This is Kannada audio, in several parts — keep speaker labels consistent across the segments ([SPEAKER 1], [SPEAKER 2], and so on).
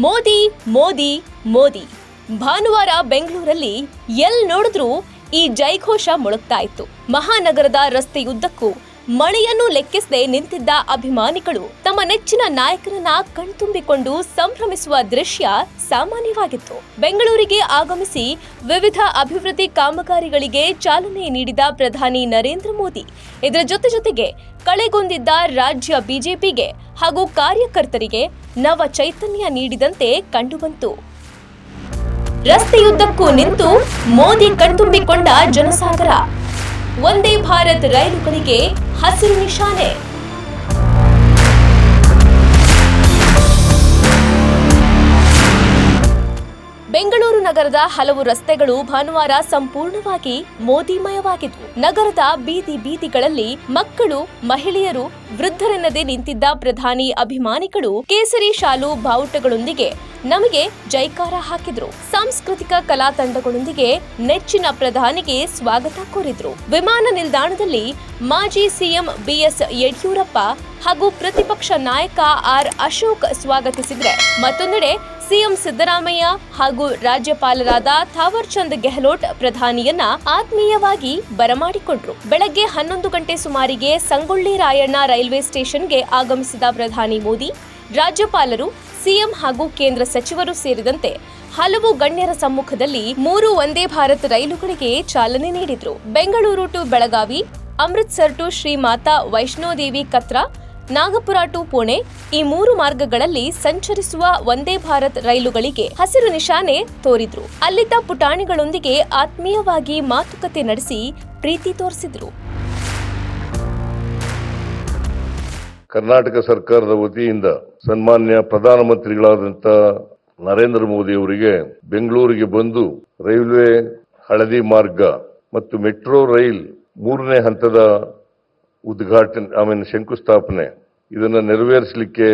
[SPEAKER 1] ಮೋದಿ ಮೋದಿ ಮೋದಿ ಭಾನುವಾರ ಬೆಂಗಳೂರಲ್ಲಿ ಎಲ್ ನೋಡಿದ್ರೂ ಈ ಜೈಘೋಷ ಮೊಳಗ್ತಾ ಇತ್ತು. ಮಹಾನಗರದ ರಸ್ತೆಯುದ್ದಕ್ಕೂ ಮಳೆಯನ್ನು ಲೆಕ್ಕಿಸದೆ ನಿಂತಿದ್ದ ಅಭಿಮಾನಿಗಳು ತಮ್ಮ ನೆಚ್ಚಿನ ನಾಯಕರನ್ನ ಕಣ್ತುಂಬಿಕೊಂಡು ಸಂಭ್ರಮಿಸುವ ದೃಶ್ಯ ಸಾಮಾನ್ಯವಾಗಿತ್ತು. ಬೆಂಗಳೂರಿಗೆ ಆಗಮಿಸಿ ವಿವಿಧ ಅಭಿವೃದ್ಧಿ ಕಾಮಗಾರಿಗಳಿಗೆ ಚಾಲನೆ ನೀಡಿದ ಪ್ರಧಾನಿ ನರೇಂದ್ರ ಮೋದಿ ಇದರ ಜೊತೆಗೆ ಕಳೆಗೊಂದಿದ್ದ ರಾಜ್ಯ ಬಿಜೆಪಿಗೆ ಹಾಗೂ ಕಾರ್ಯಕರ್ತರಿಗೆ ನವ ಚೈತನ್ಯ ನೀಡಿದಂತೆ ಕಂಡುಬಂತು. ರಸ್ತೆಯುದ್ದಕ್ಕೂ ನಿಂತು ಮೋದಿ ಕಣ್ತುಂಬಿಕೊಂಡ ಜನಸಾಗರ. ವಂದೇ ಭಾರತ್ ರೈಲುಗಳಿಗೆ ಹಸಿರು ನಿಶಾನೆ. ಬೆಂಗಳೂರು ನಗರದ ಹಲವು ರಸ್ತೆಗಳು ಭಾನುವಾರ ಸಂಪೂರ್ಣವಾಗಿ ಮೋದಿಮಯವಾಗಿದ್ವು. ನಗರದ ಬೀದಿಗಳಲ್ಲಿ ಮಕ್ಕಳು, ಮಹಿಳೆಯರು, ವೃದ್ಧರೆನ್ನದೆ ನಿಂತಿದ್ದ ಪ್ರಧಾನಿ ಅಭಿಮಾನಿಗಳು ಕೇಸರಿ ಶಾಲು ಬಾವುಟಗಳೊಂದಿಗೆ ನಮಗೆ ಜೈಕಾರ ಹಾಕಿದ್ರು. ಸಾಂಸ್ಕೃತಿಕ ಕಲಾ ತಂಡಗಳೊಂದಿಗೆ ನೆಚ್ಚಿನ ಪ್ರಧಾನಿಗೆ ಸ್ವಾಗತ ಕೋರಿದ್ರು. ವಿಮಾನ ನಿಲ್ದಾಣದಲ್ಲಿ ಮಾಜಿ ಸಿಎಂ ಬಿಎಸ್ ಯಡಿಯೂರಪ್ಪ ಹಾಗೂ ಪ್ರತಿಪಕ್ಷ ನಾಯಕ ಆರ್ ಅಶೋಕ್ ಸ್ವಾಗತಿಸಿದ್ರೆ, ಮತ್ತೊಂದೆಡೆ ಸಿಎಂ ಸಿದ್ದರಾಮಯ್ಯ ಹಾಗೂ ರಾಜ್ಯಪಾಲರಾದ ಥಾವರ್ ಚಂದ್ ಗೆಹ್ಲೋಟ್ ಪ್ರಧಾನಿಯನ್ನ ಆತ್ಮೀಯವಾಗಿ ಬರಮಾಡಿಕೊಂಡ್ರು. ಬೆಳಗ್ಗೆ 11 ಗಂಟೆ ಸುಮಾರಿಗೆ ಸಂಗೊಳ್ಳಿ ರಾಯಣ್ಣ ರೈಲ್ವೆ ಸ್ಟೇಷನ್ಗೆ ಆಗಮಿಸಿದ ಪ್ರಧಾನಿ ಮೋದಿ ರಾಜ್ಯಪಾಲರು, ಸಿಎಂ ಹಾಗೂ ಕೇಂದ್ರ ಸಚಿವರು ಸೇರಿದಂತೆ ಹಲವು ಗಣ್ಯರ ಸಮ್ಮುಖದಲ್ಲಿ 3 ವಂದೇ ಭಾರತ್ ರೈಲುಗಳಿಗೆ ಚಾಲನೆ ನೀಡಿದ್ರು. Bengaluru to Belagavi, Amritsar to Shri Mata Vaishno Devi Katra, Nagpur to Pune ಈ 3 ಮಾರ್ಗಗಳಲ್ಲಿ ಸಂಚರಿಸುವ ವಂದೇ ಭಾರತ್ ರೈಲುಗಳಿಗೆ ಹಸಿರು ನಿಶಾನೆ ತೋರಿದ್ರು. ಅಲ್ಲಿದ್ದ ಪುಟಾಣಿಗಳೊಂದಿಗೆ ಆತ್ಮೀಯವಾಗಿ ಮಾತುಕತೆ ನಡೆಸಿ ಪ್ರೀತಿ ತೋರಿಸಿದ್ರು.
[SPEAKER 2] ಕರ್ನಾಟಕ ಸರ್ಕಾರದ ವತಿಯಿಂದ ಸನ್ಮಾನ್ಯ ಪ್ರಧಾನಮಂತ್ರಿಗಳಾದಂಥ ನರೇಂದ್ರ ಮೋದಿ ಅವರಿಗೆ ಬೆಂಗಳೂರಿಗೆ ಬಂದು ರೈಲ್ವೆ ಹಳದಿ ಮಾರ್ಗ ಮತ್ತು ಮೆಟ್ರೋ ರೈಲ್ 3ನೇ ಹಂತದ ಉದ್ಘಾಟನೆ ಶಂಕುಸ್ಥಾಪನೆ ಇದನ್ನು ನೆರವೇರಿಸಲಿಕ್ಕೆ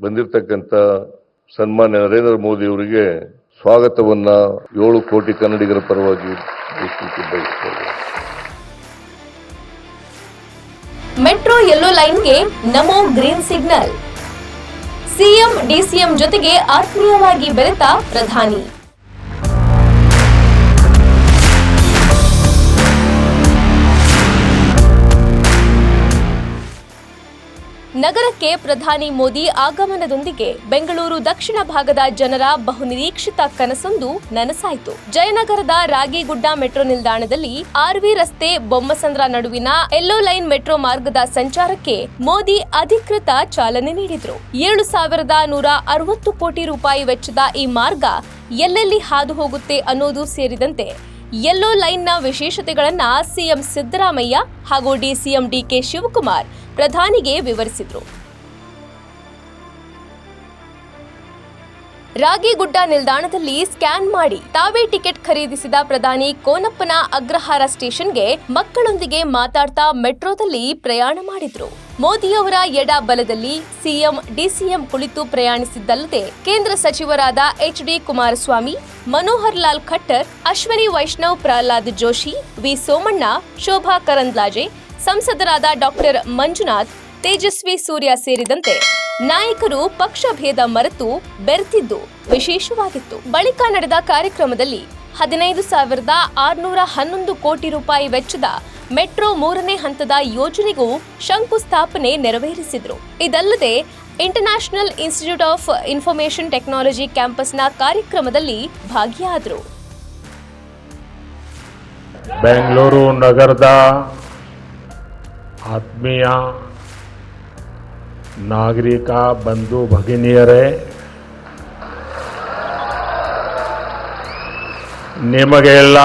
[SPEAKER 2] ಬಂದಿರತಕ್ಕಂಥ ಸನ್ಮಾನ್ಯ ನರೇಂದ್ರ ಮೋದಿ ಅವರಿಗೆ ಸ್ವಾಗತವನ್ನ 7 ಕೋಟಿ ಕನ್ನಡಿಗರ ಪರವಾಗಿ ಬಯಸುತ್ತೇವೆ.
[SPEAKER 1] ಮೆಟ್ರೋ ಯೆಲ್ಲೋ ಲೈನ್ಗೆ ನಮೋ ಗ್ರೀನ್ ಸಿಗ್ನಲ್. ಸಿಎಂ ಡಿಸಿಎಂ ಜೊತೆಗೆ ಆತ್ಮೀಯವಾಗಿ ಬೆರೆತ ಪ್ರಧಾನಿ. ನಗರಕ್ಕೆ ಪ್ರಧಾನಿ ಮೋದಿ ಆಗಮನದೊಂದಿಗೆ ಬೆಂಗಳೂರು ದಕ್ಷಿಣ ಭಾಗದ ಜನರ ಬಹುನಿರೀಕ್ಷಿತ ಕನಸೊಂದು ನನಸಾಯಿತು. ಜಯನಗರದ ರಾಗಿಗುಡ್ಡ ಮೆಟ್ರೋ ನಿಲ್ದಾಣದಲ್ಲಿ ಆರ್ವಿ ರಸ್ತೆ ಬೊಮ್ಮಸಂದ್ರ ನಡುವಿನ ಯೆಲ್ಲೋ ಲೈನ್ ಮೆಟ್ರೋ ಮಾರ್ಗದ ಸಂಚಾರಕ್ಕೆ ಮೋದಿ ಅಧಿಕೃತ ಚಾಲನೆ ನೀಡಿದ್ರು. 7,160 ಕೋಟಿ ರೂಪಾಯಿ ವೆಚ್ಚದ ಈ ಮಾರ್ಗ ಎಲ್ಲೆಲ್ಲಿ ಹಾದು ಹೋಗುತ್ತೆ ಅನ್ನೋದು ಸೇರಿದಂತೆ ಯೆಲ್ಲೋ ಲೈನ್ನ ವಿಶೇಷತೆಗಳನ್ನ ಸಿಎಂ ಸಿದ್ದರಾಮಯ್ಯ ಹಾಗೂ ಡಿಸಿಎಂ ಡಿಕೆ ಶಿವಕುಮಾರ್ ಪ್ರಧಾನಿಗೆ ವಿವರಿಸಿದ್ರು. ರಾಗಿಗುಡ್ಡ ನಿಲ್ದಾಣದಲ್ಲಿ ಸ್ಕ್ಯಾನ್ ಮಾಡಿ ತಾವೇ ಟಿಕೆಟ್ ಖರೀದಿಸಿದ ಪ್ರಧಾನಿ ಕೋನಪ್ಪನ ಅಗ್ರಹಾರ ಸ್ಟೇಷನ್ಗೆ ಮಕ್ಕಳೊಂದಿಗೆ ಮಾತಾಡ್ತಾ ಮೆಟ್ರೋದಲ್ಲಿ ಪ್ರಯಾಣ ಮಾಡಿದ್ರು. ಮೋದಿಯವರ ಎಡ ಬಲದಲ್ಲಿ ಸಿಎಂ ಡಿಸಿಎಂ ಕುಳಿತು ಪ್ರಯಾಣಿಸಿದ್ದಲ್ಲದೆ ಕೇಂದ್ರ ಸಚಿವರಾದ ಎಚ್.ಡಿ. ಕುಮಾರಸ್ವಾಮಿ, ಮನೋಹರ್ ಲಾಲ್ ಖಟ್ಟರ್, ಅಶ್ವಿನಿ ವೈಷ್ಣವ್, ಪ್ರಹ್ಲಾದ್ ಜೋಶಿ, ವಿ ಸೋಮಣ್ಣ, ಶೋಭಾ ಕರಂದ್ಲಾಜೆ, ಸಂಸದರಾದ ಡಾಕ್ಟರ್ ಮಂಜುನಾಥ್, ತೇಜಸ್ವಿ ಸೂರ್ಯ ಸೇರಿದಂತೆ ನಾಯಕರು ಪಕ್ಷ ಭೇದ ಮರೆತು ಬೆರೆತಿದ್ದು ವಿಶೇಷವಾಗಿತ್ತು. ಬಳಿಕ ನಡೆದ ಕಾರ್ಯಕ್ರಮದಲ್ಲಿ 15,611 ಕೋಟಿ ರೂಪಾಯಿ ವೆಚ್ಚದ ಮೆಟ್ರೋ 3ನೇ ಹಂತದ ಯೋಜನೆಗೂ ಶಂಕುಸ್ಥಾಪನೆ ನೆರವೇರಿಸಿದ್ರು. ಇದಲ್ಲದೆ international institute of information technology ಕ್ಯಾಂಪಸ್ನ ಕಾರ್ಯಕ್ರಮದಲ್ಲಿ ಭಾಗಿಯಾದರು.
[SPEAKER 3] ಬೆಂಗಳೂರು ನಗರದ ಆತ್ಮೀಯ ನಾಗರಿಕ ಬಂಧು ಭಗಿನಿಯರೇ, ನಿಮಗೆಲ್ಲ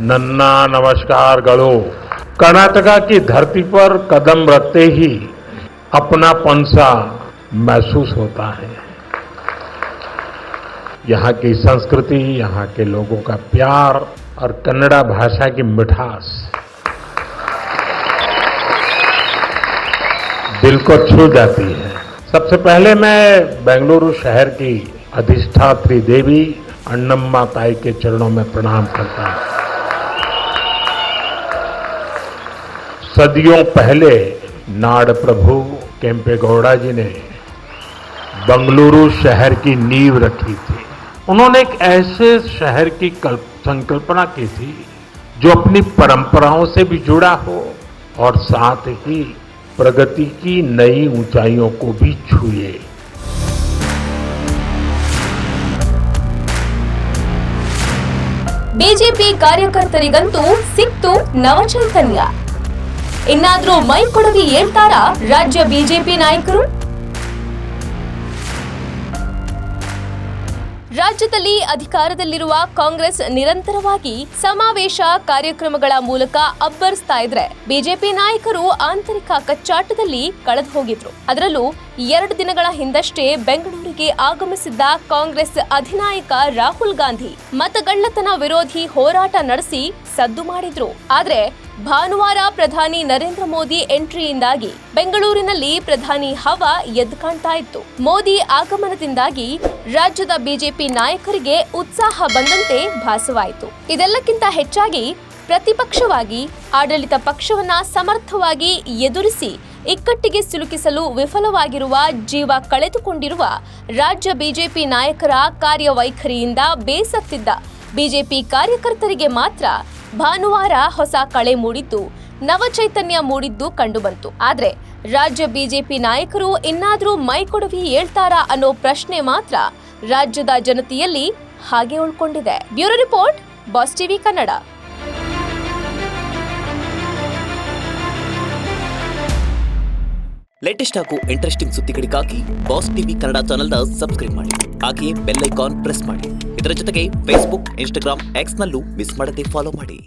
[SPEAKER 3] ನನ್ನ नमस्कारಗಳು. कर्नाटक की धरती पर कदम रखते ही अपनापन सा महसूस होता है. यहाँ की संस्कृति, यहाँ के लोगों का प्यार और कन्नड़ा भाषा की मिठास दिल को छू जाती है. सबसे पहले मैं बेंगलुरु शहर की अधिष्ठात्री देवी अण्णम्मा ताई के चरणों में प्रणाम करता हूं. सदियों पहले नाड़ प्रभु केम्पेगौड़ा जी ने बंगलुरु शहर की नींव रखी थी। उन्होंने एक ऐसे शहर की संकल्पना की थी जो अपनी परंपराओं से भी जुड़ा हो और साथ ही प्रगति की नई ऊंचाइयों को भी छुए।
[SPEAKER 1] ಬಿಜೆಪಿ ಕಾರ್ಯಕರ್ತರಿಗಂತೂ ಸಿಕ್ತು ನವಚೈತನ್ಯ. ಇನ್ನಾದ್ರೂ ಮೈ ಕೊಡವಿ ಹೇಳ್ತಾರಾ ರಾಜ್ಯ ಬಿಜೆಪಿ ನಾಯಕರು? ರಾಜ್ಯದಲ್ಲಿ ಅಧಿಕಾರದಲ್ಲಿರುವ ಕಾಂಗ್ರೆಸ್ ನಿರಂತರವಾಗಿ ಸಮಾವೇಶ ಕಾರ್ಯಕ್ರಮಗಳ ಮೂಲಕ ಅಬ್ಬರಿಸ್ತಾ ಇದ್ರೆ ಬಿಜೆಪಿ ನಾಯಕರು ಆಂತರಿಕ ಕಚ್ಚಾಟದಲ್ಲಿ ಕಳೆದು ಹೋಗಿದ್ರು. ಅದರಲ್ಲೂ 2 ದಿನಗಳ ಹಿಂದಷ್ಟೇ ಬೆಂಗಳೂರಿಗೆ ಆಗಮಿಸಿದ್ದ ಕಾಂಗ್ರೆಸ್ ಅಧಿನಾಯಕ ರಾಹುಲ್ ಗಾಂಧಿ ಮತಗಳ್ಳತನ ವಿರೋಧಿ ಹೋರಾಟ ನಡೆಸಿ ಸದ್ದು ಮಾಡಿದ್ರು. ಆದ್ರೆ ಭಾನುವಾರ ಪ್ರಧಾನಿ ನರೇಂದ್ರ ಮೋದಿ ಎಂಟ್ರಿಯಿಂದಾಗಿ ಬೆಂಗಳೂರಿನಲ್ಲಿ ಪ್ರಧಾನಿ ಹವಾ ಎದ್ದು ಕಾಣ್ತಾ ಇತ್ತು. ಮೋದಿ ಆಗಮನದಿಂದಾಗಿ ರಾಜ್ಯದ ಬಿಜೆಪಿ ನಾಯಕರಿಗೆ ಉತ್ಸಾಹ ಬಂದಂತೆ ಭಾಸವಾಯಿತು. ಇದೆಲ್ಲಕ್ಕಿಂತ ಹೆಚ್ಚಾಗಿ ಪ್ರತಿಪಕ್ಷವಾಗಿ ಆಡಳಿತ ಪಕ್ಷವನ್ನ ಸಮರ್ಥವಾಗಿ ಎದುರಿಸಿ ಇಕ್ಕಟ್ಟಿಗೆ ಸಿಲುಕಿಸಲು ವಿಫಲವಾಗಿರುವ, ಜೀವ ಕಳೆದುಕೊಂಡಿರುವ ರಾಜ್ಯ ಬಿಜೆಪಿ ನಾಯಕರ ಕಾರ್ಯವೈಖರಿಯಿಂದ ಬೇಸತ್ತಿದ್ದ ಬಿಜೆಪಿ ಕಾರ್ಯಕರ್ತರಿಗೆ ಮಾತ್ರ ಭಾನುವಾರ ಹೊಸ ಕಳೆ ಮೂಡಿದ್ದು, ನವಚೈತನ್ಯ ಮೂಡಿದ್ದು ಕಂಡುಬಂತು. ಆದ್ರೆ ರಾಜ್ಯ ಬಿಜೆಪಿ ನಾಯಕರು ಇನ್ನಾದ್ರೂ ಮೈಕೊಡವಿ ಹೇಳ್ತಾರಾ ಅನ್ನೋ ಪ್ರಶ್ನೆ ಮಾತ್ರ ರಾಜ್ಯದ ಜನತೆಯಲ್ಲಿ ಹಾಗೆ ಉಳ್ಕೊಂಡಿದೆ. Bureau report, Boss TV Kannada.
[SPEAKER 4] Latest ಹಾಗೂ ಇಂಟ್ರೆಸ್ಟಿಂಗ್ ಸುದ್ದಿಗಳಿಗಾಗಿ ಬಾಸ್ ಟಿವಿ ಕನ್ನಡ ಚಾನೆಲ್ನ ಸಬ್ಸ್ಕ್ರೈಬ್ ಮಾಡಿ. ಹಾಗೆಯೇ ಬೆಲ್ ಐಕಾನ್ ಪ್ರೆಸ್ ಮಾಡಿ. ಇದರ ಜೊತೆಗೆ ಫೇಸ್ಬುಕ್, ಇನ್ಸ್ಟಾಗ್ರಾಮ್, ಎಕ್ಸ್ನಲ್ಲೂ ಮಿಸ್ ಮಾಡದೆ ಫಾಲೋ ಮಾಡಿ.